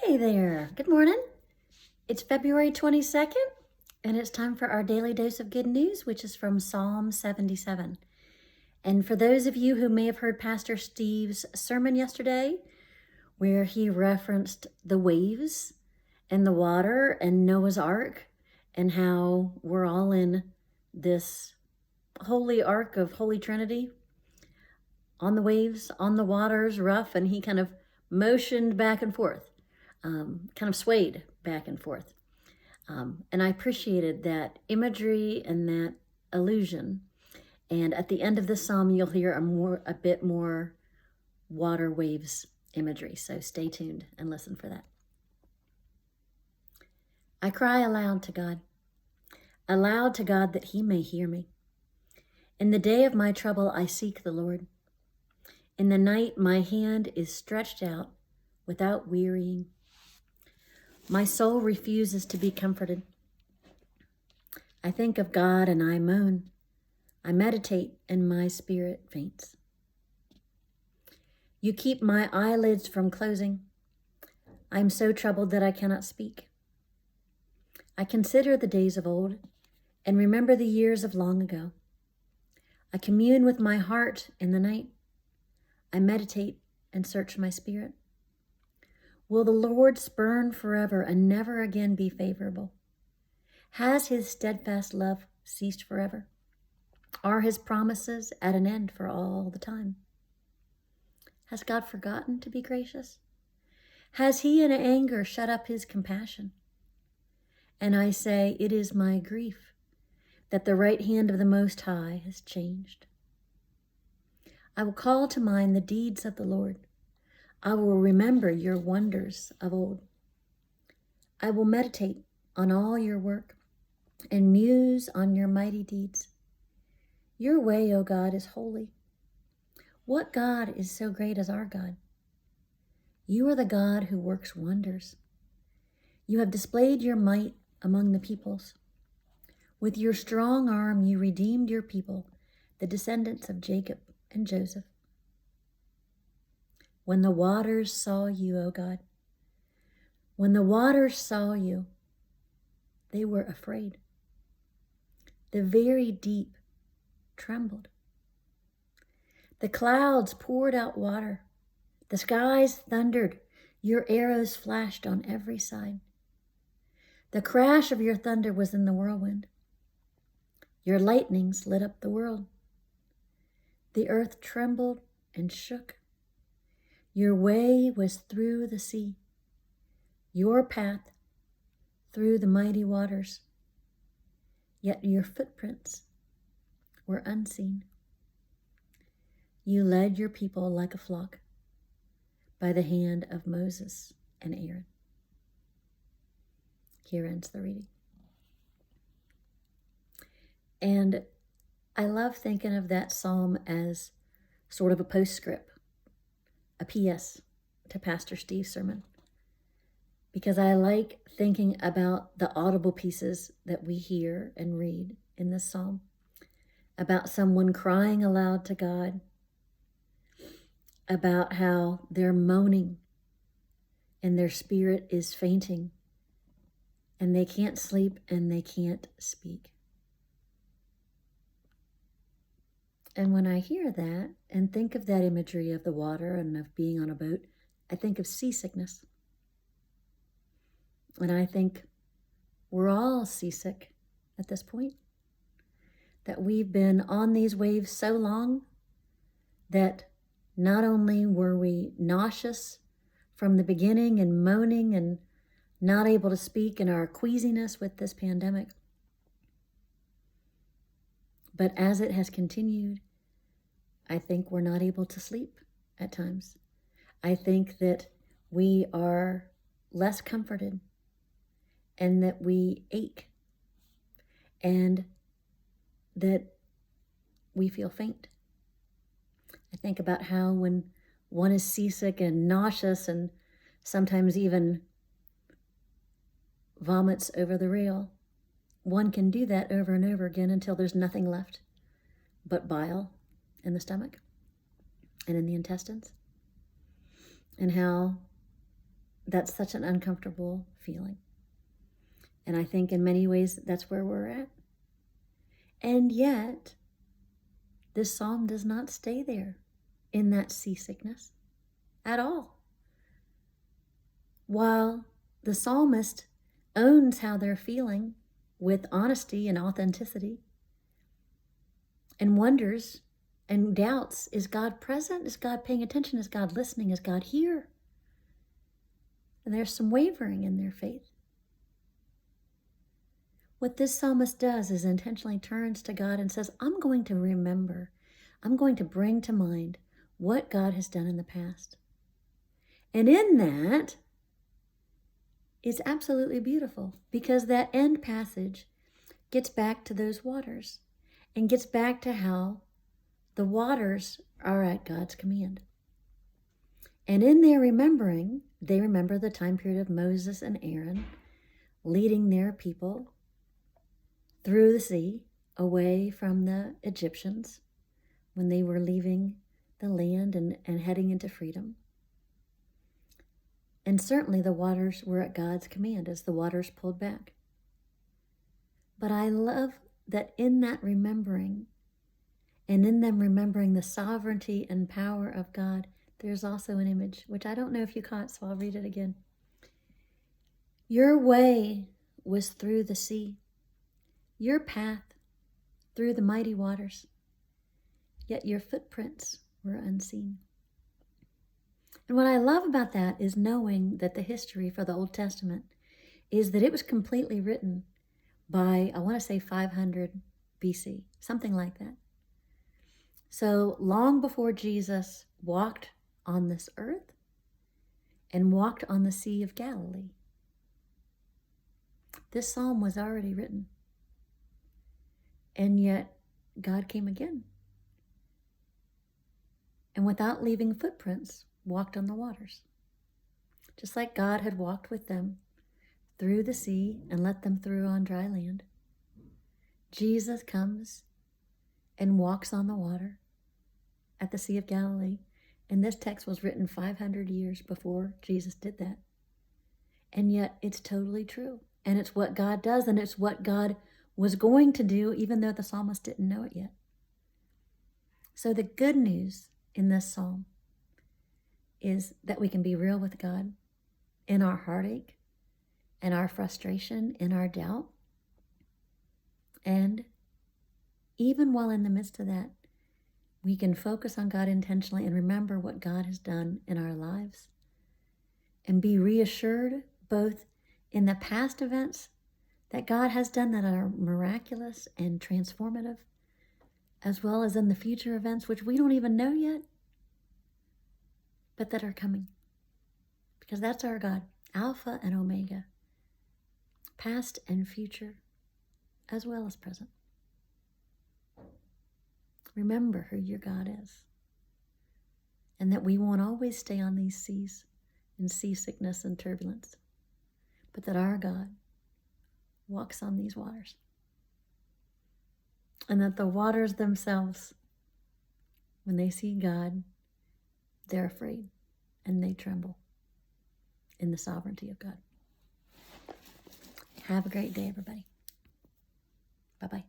Hey there. Good morning. It's February 22nd, and it's time for our daily dose of good news, which is from Psalm 77. And for those of you who may have heard Pastor Steve's sermon yesterday, where he referenced the waves and the water and Noah's Ark, and how we're all in this holy ark of Holy Trinity, on the waves, on the waters, rough, and he kind of motioned back and forth. Kind of swayed back and forth. And I appreciated that imagery and that illusion. And at the end of the psalm, you'll hear a bit more water waves imagery. So stay tuned and listen for that. I cry aloud to God that he may hear me. In the day of my trouble, I seek the Lord. In the night, my hand is stretched out without wearying. My soul refuses to be comforted. I think of God and I moan. I meditate and my spirit faints. You keep my eyelids from closing. I am so troubled that I cannot speak. I consider the days of old and remember the years of long ago. I commune with my heart in the night. I meditate and search my spirit. Will the Lord spurn forever and never again be favorable? Has his steadfast love ceased forever? Are his promises at an end for all the time? Has God forgotten to be gracious? Has he in anger shut up his compassion? And I say, it is my grief that the right hand of the Most High has changed. I will call to mind the deeds of the Lord. I will remember your wonders of old. I will meditate on all your work and muse on your mighty deeds. Your way, O God, is holy. What God is so great as our God? You are the God who works wonders. You have displayed your might among the peoples. With your strong arm, you redeemed your people, the descendants of Jacob and Joseph. When the waters saw you, O God, when the waters saw you, they were afraid. The very deep trembled. The clouds poured out water. The skies thundered. Your arrows flashed on every side. The crash of your thunder was in the whirlwind. Your lightnings lit up the world. The earth trembled and shook. Your way was through the sea, your path through the mighty waters, yet your footprints were unseen. You led your people like a flock by the hand of Moses and Aaron. Here ends the reading. And I love thinking of that psalm as sort of a postscript, a PS to Pastor Steve's sermon, because I like thinking about the audible pieces that we hear and read in this psalm, about someone crying aloud to God, about how they're moaning and their spirit is fainting and they can't sleep and they can't speak. And when I hear that and think of that imagery of the water and of being on a boat, I think of seasickness. And I think we're all seasick at this point, that we've been on these waves so long that not only were we nauseous from the beginning and moaning and not able to speak in our queasiness with this pandemic, but as it has continued, I think we're not able to sleep at times. I think that we are less comforted and that we ache and that we feel faint. I think about how when one is seasick and nauseous and sometimes even vomits over the rail, one can do that over and over again until there's nothing left but bile in the stomach and in the intestines. And how that's such an uncomfortable feeling. And I think in many ways that's where we're at. And yet, this psalm does not stay there in that seasickness at all. While the psalmist owns how they're feeling with honesty and authenticity and wonders and doubts, is God present? Is God paying attention? Is God listening? Is God here? And there's some wavering in their faith. What this psalmist does is intentionally turns to God and says, I'm going to remember, I'm going to bring to mind what God has done in the past. And in that is absolutely beautiful, because that end passage gets back to those waters and gets back to how the waters are at God's command. And in their remembering, they remember the time period of Moses and Aaron leading their people through the sea, away from the Egyptians, when they were leaving the land and heading into freedom. And certainly the waters were at God's command as the waters pulled back. But I love that in that remembering, and in them remembering the sovereignty and power of God, there's also an image, which I don't know if you caught, so I'll read it again. Your way was through the sea, your path through the mighty waters, yet your footprints were unseen. And what I love about that is knowing that the history for the Old Testament is that it was completely written by, I want to say 500 BC, something like that. So long before Jesus walked on this earth and walked on the Sea of Galilee, this psalm was already written. And yet God came again, and without leaving footprints, walked on the waters. Just like God had walked with them through the sea and let them through on dry land, Jesus comes and walks on the water at the Sea of Galilee. And this text was written 500 years before Jesus did that. And yet it's totally true. And it's what God does, and it's what God was going to do, even though the psalmist didn't know it yet. So the good news in this psalm is that we can be real with God in our heartache, in our frustration, in our doubt. And even while in the midst of that, we can focus on God intentionally and remember what God has done in our lives and be reassured both in the past events that God has done that are miraculous and transformative, as well as in the future events, which we don't even know yet, but that are coming. Because that's our God, Alpha and Omega, past and future, as well as present. Remember who your God is, and that we won't always stay on these seas in seasickness and turbulence, but that our God walks on these waters. And that the waters themselves, when they see God, they're afraid and they tremble in the sovereignty of God. Have a great day, everybody. Bye-bye.